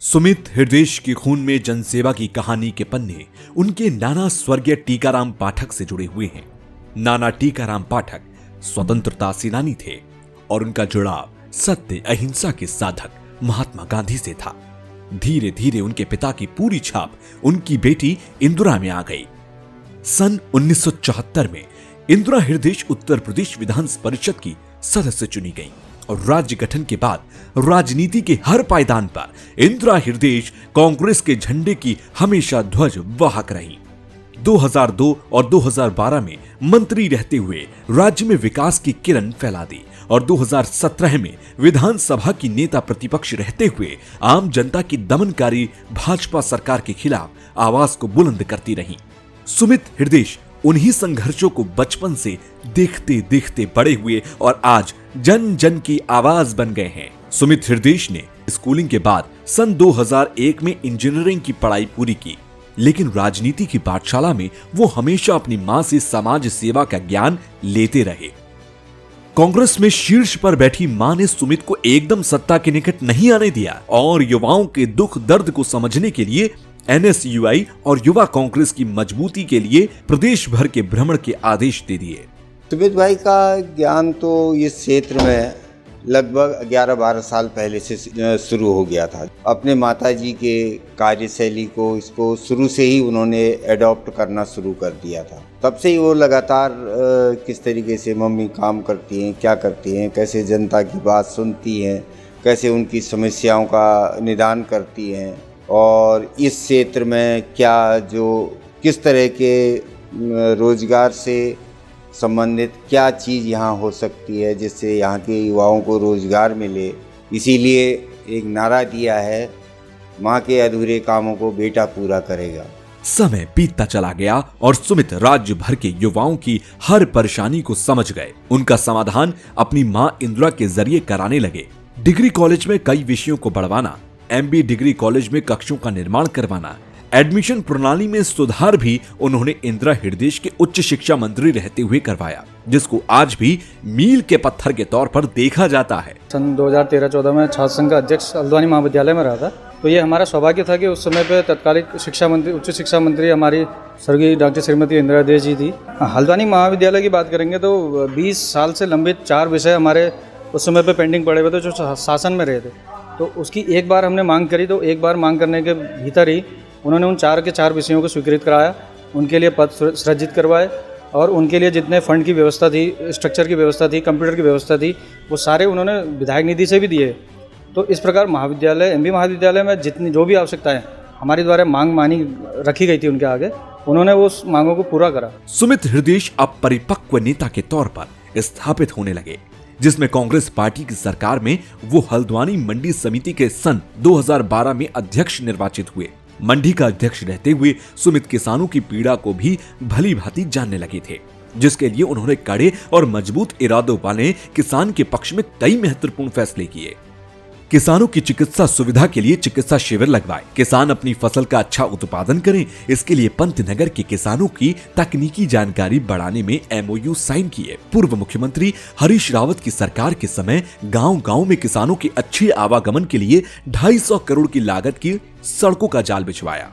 सुमित हृदय के खून में जनसेवा की कहानी के पन्ने उनके नाना स्वर्गीय टीकाराम पाठक से जुड़े हुए हैं। नाना टीकाराम पाठक स्वतंत्रता सेनानी थे और उनका जुड़ाव सत्य अहिंसा के साधक महात्मा गांधी से था। धीरे धीरे उनके पिता की पूरी छाप उनकी बेटी इंदिरा में आ गई। सन 1974 में इंदिरा हृदय उत्तर प्रदेश विधान परिषद की सदस्य चुनी गई और राज्य गठन के बाद राजनीति के हर पायदान पर इंदिरा हृदय कांग्रेस के झंडे की हमेशा ध्वज वाहक रही। 2002 और 2012 में मंत्री रहते हुए राज्य में विकास की किरण फैला दी और 2017 में विधानसभा की नेता प्रतिपक्ष रहते हुए आम जनता की दमनकारी भाजपा सरकार के खिलाफ आवाज को बुलंद करती रही। सुमित हृदय उन्हीं संघर्षों को बचपन से देखते देखते बड़े हुए और आज जन जन की आवाज बन गए हैं। सुमित हृदय ने स्कूलिंग के बाद सन 2001 में इंजीनियरिंग की पढ़ाई पूरी की, लेकिन राजनीति की पाठशाला में वो हमेशा अपनी मां से समाज सेवा का ज्ञान लेते रहे। कांग्रेस में शीर्ष पर बैठी मां ने सुमित को एकदम सत्ता के निकट नहीं आने दिया और युवाओं के दुख दर्द को समझने के लिए NSUI और युवा कांग्रेस की मजबूती के लिए प्रदेश भर के भ्रमण के आदेश दे दिए। सुमित भाई का ज्ञान तो इस क्षेत्र में लगभग 11-12 साल पहले से शुरू हो गया था। अपने माताजी के कार्यशैली को इसको शुरू से ही उन्होंने एडॉप्ट करना शुरू कर दिया था। तब से ही वो लगातार किस तरीके से मम्मी काम करती हैं, क्या करती हैं, कैसे जनता की बात सुनती हैं, कैसे उनकी समस्याओं का निदान करती हैं और इस क्षेत्र में किस तरह के रोजगार से संबंधित क्या चीज़ यहाँ हो सकती है जिससे यहाँ के युवाओं को रोजगार मिले। इसीलिए एक नारा दिया है, माँ के अधूरे कामों को बेटा पूरा करेगा। समय बीतता चला गया और सुमित राज्य भर के युवाओं की हर परेशानी को समझ गए। उनका समाधान अपनी माँ इंदिरा के जरिए कराने लगे। डिग्री कॉलेज में कई विषयों को बढ़वाना, MBA डिग्री कॉलेज में कक्षों का निर्माण करवाना, एडमिशन प्रणाली में सुधार भी उन्होंने इंदिरा हृदय के उच्च शिक्षा मंत्री रहते हुए करवाया, जिसको आज भी मील के पत्थर के तौर पर देखा जाता है। सन 2013-14 में छात्र संघ का अध्यक्ष हल्द्वानी महाविद्यालय में रहा था, तो ये हमारा सौभाग्य था कि उस समय पे तत्कालिक शिक्षा मंत्री, उच्च शिक्षा मंत्री हमारी स्वर्गीय डॉक्टर श्रीमती इंदिरा हृदय जी थी। हल्द्वानी महाविद्यालय की बात करेंगे तो 20 साल से लंबित 4 विषय हमारे उस समय पे पेंडिंग पड़े हुए थे जो शासन में रहे थे। तो उसकी एक बार हमने मांग करी, तो एक बार मांग करने के भीतर ही उन्होंने उन 4 के 4 विषयों को स्वीकृत कराया, उनके लिए पद सृजित करवाए और उनके लिए जितने फंड की व्यवस्था थी, स्ट्रक्चर की व्यवस्था थी, कंप्यूटर की व्यवस्था थी, वो सारे उन्होंने विधायक निधि से भी दिए। तो इस प्रकार महाविद्यालय, MB महाविद्यालय में जितनी जो भी आवश्यकताएं हमारे द्वारा मांग मानी रखी गई थी उनके आगे, उन्होंने उस मांगों को पूरा करा। सुमित हृदय अब परिपक्व नेता के तौर पर स्थापित होने लगे, जिसमें कांग्रेस पार्टी की सरकार में वो हल्द्वानी मंडी समिति के सन 2012 में अध्यक्ष निर्वाचित हुए। मंडी का अध्यक्ष रहते हुए सुमित किसानों की पीड़ा को भी भली भांति जानने लगे थे, जिसके लिए उन्होंने कड़े और मजबूत इरादों वाले किसान के पक्ष में कई महत्वपूर्ण फैसले किए। किसानों की चिकित्सा सुविधा के लिए चिकित्सा शिविर लगवाए, किसान अपनी फसल का अच्छा उत्पादन करें, इसके लिए पंतनगर के किसानों की तकनीकी जानकारी बढ़ाने में MOU साइन किए। पूर्व मुख्यमंत्री हरीश रावत की सरकार के समय गांव-गांव में किसानों के अच्छे आवागमन के लिए 250 करोड़ की लागत की सड़कों का जाल बिछवाया,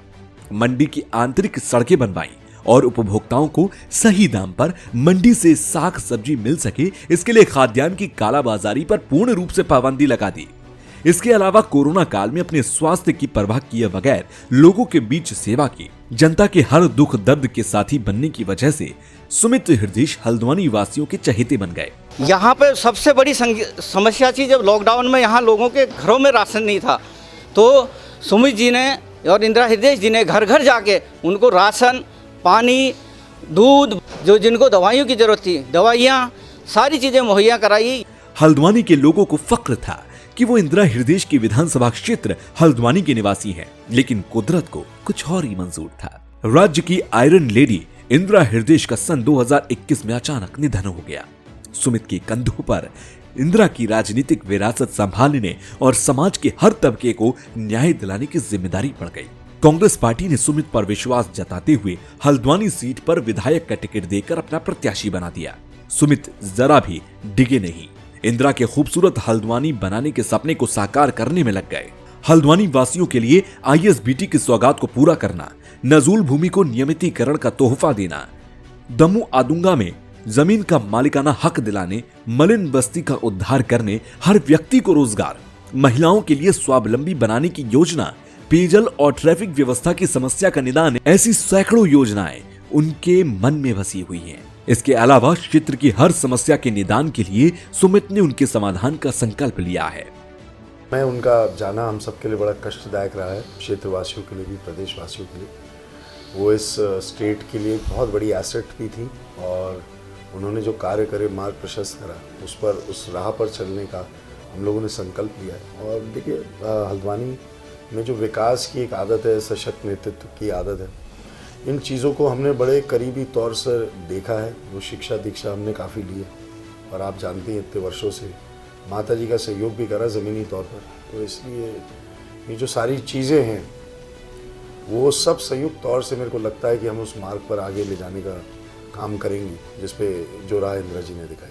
मंडी की आंतरिक सड़कें बनवाई और उपभोक्ताओं को सही दाम पर मंडी से साग सब्जी मिल सके, इसके लिए खाद्यान्न की कालाबाजारी पर पूर्ण रूप से पाबंदी लगा दी। इसके अलावा कोरोना काल में अपने स्वास्थ्य की परवाह किए बगैर लोगों के बीच सेवा की, जनता के हर दुख दर्द के साथी बनने की वजह से सुमित हृदय हल्द्वानी वासियों के चहेते बन गए। यहाँ पे सबसे बड़ी समस्या थी जब लॉकडाउन में यहाँ लोगों के घरों में राशन नहीं था, तो सुमित जी ने और इंदिरा हृदय जी ने घर घर जाके उनको राशन, पानी, दूध, जो जिनको दवाइयों की जरूरत थी, दवाइयाँ, सारी चीजें मुहैया कराई। हल्द्वानी के लोगों को फक्र था कि वो इंदिरा हृदय के विधानसभा क्षेत्र हल्द्वानी के निवासी हैं, लेकिन कुदरत को कुछ और ही मंजूर था। राज्य की आयरन लेडी इंदिरा हृदय का सन 2021 में अचानक निधन हो गया। सुमित के कंधों पर इंदिरा की राजनीतिक विरासत संभालने और समाज के हर तबके को न्याय दिलाने की जिम्मेदारी पड़ गई। कांग्रेस पार्टी ने सुमित पर विश्वास जताते हुए हल्द्वानी सीट पर विधायक का टिकट देकर अपना प्रत्याशी बना दिया। सुमित जरा भी डिगे नहीं, इंदिरा के खूबसूरत हल्द्वानी बनाने के सपने को साकार करने में लग गए। हल्द्वानी वासियों के लिए आईएसबीटी की सौगात को पूरा करना, नजूल भूमि को नियमितीकरण का तोहफा देना, दमू आदुंगा में जमीन का मालिकाना हक दिलाने, मलिन बस्ती का उद्धार करने, हर व्यक्ति को रोजगार, महिलाओं के लिए स्वावलंबी बनाने की योजना, पेयजल और ट्रैफिक व्यवस्था की समस्या का निदान, ऐसी सैकड़ों योजनाएं उनके मन में बसी हुई हैं। इसके अलावा क्षेत्र की हर समस्या के निदान के लिए सुमित ने उनके समाधान का संकल्प लिया है। मैं उनका जाना हम सबके लिए बड़ा कष्टदायक रहा है, क्षेत्रवासियों के लिए भी, प्रदेशवासियों के लिए। वो इस स्टेट के लिए बहुत बड़ी एसेट भी थी और उन्होंने जो कार्य करे, मार्ग प्रशस्त करा, उस राह पर चलने का हम लोगों ने संकल्प लिया है। और देखिए, हल्द्वानी में जो विकास की एक आदत है, सशक्त नेतृत्व की आदत है, इन चीज़ों को हमने बड़े करीबी तौर से देखा है। वो शिक्षा दीक्षा हमने काफ़ी ली है और आप जानते हैं इतने वर्षों से माता जी का सहयोग भी करा ज़मीनी तौर पर। तो इसलिए ये जो सारी चीज़ें हैं वो सब संयुक्त तौर से मेरे को लगता है कि हम उस मार्ग पर आगे ले जाने का काम करेंगे जिस पे जो राह इंदिरा जी ने दिखाई।